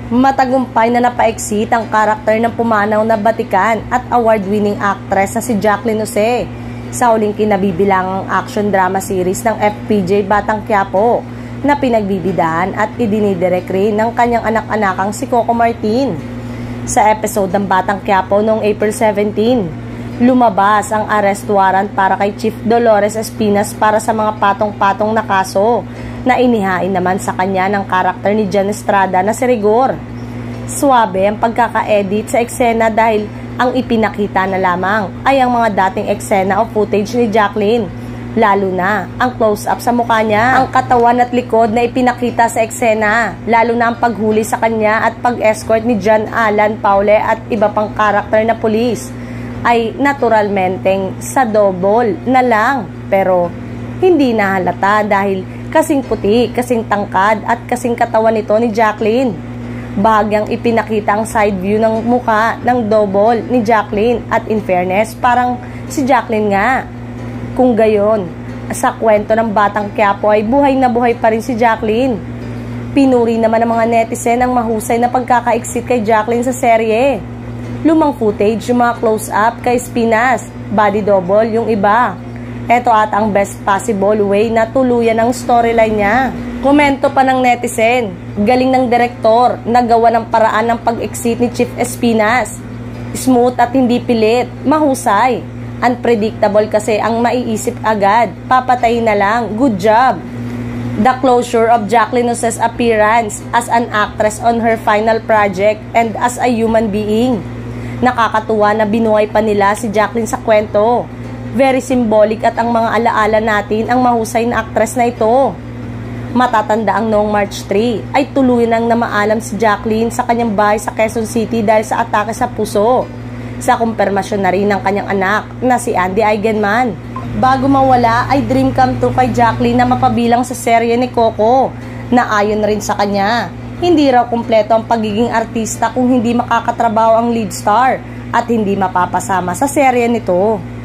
Matagumpay na napaexit ang karakter ng pumanaw na batikan at award-winning actress na si Jacqueline Jose sa huling kinabibilangang action drama series ng FPJ Batang Quiapo na pinagbibidahan at idinidirect rin ng kanyang anak-anakang si Coco Martin. Sa episode ng Batang Quiapo noong April 17, lumabas ang arrest warrant para kay Chief Dolores Espinas para sa mga patong-patong na kaso na inihain naman sa kanya ng karakter ni Jan Estrada na si Rigor. Suwabe ang pagkaka-edit sa eksena dahil ang ipinakita na lamang ay ang mga dating eksena o footage ni Jacqueline, lalo na ang close-up sa mukha niya, ang katawan at likod na ipinakita sa eksena, lalo na ang paghuli sa kanya at pag-escort ni John Alan Paule at iba pang karakter na pulis ay naturalmenteng sa double na lang, pero hindi nahalata dahil kasing puti, kasing tangkad at kasing katawan nito ni Jacqueline. Bahagyang ipinakita ang side view ng mukha ng double ni Jacqueline at in fairness parang si Jacqueline nga. Kung gayon, sa kwento ng Batang Quiapo ay buhay na buhay pa rin si Jacqueline. Pinuri naman ng mga netizen ang mahusay na pagkaka-exit kay Jacqueline sa serye. Lumang footage yung mga close-up kay Espinas, body double yung iba. Ito at ang best possible way na tuluyan ang storyline niya. Komento pa ng netizen, galing ng direktor, nagawa ng paraan ng pag-exit ni Chief Espinas. Smooth at hindi pilit, mahusay. Unpredictable kasi ang maiisip agad, papatayin na lang, good job. The closure of Jacqueline Jose's appearance as an actress on her final project and as a human being. Nakakatuwa na binuhay pa nila si Jacqueline sa kwento. Very symbolic at ang mga alaala natin ang mahusay na actress na ito. Matatanda ang noong March 3 ay tuluyan nang namaalam si Jacqueline sa kanyang bahay sa Quezon City dahil sa atake sa puso. Sa kumpirmasyon na rin ng kanyang anak na si Andy Eigenman. Bago mawala ay dream come true kay Jacqueline na mapabilang sa serye ni Coco na ayon rin sa kanya. Hindi raw kumpleto ang pagiging artista kung hindi makakatrabaho ang lead star at hindi mapapasama sa serye nito.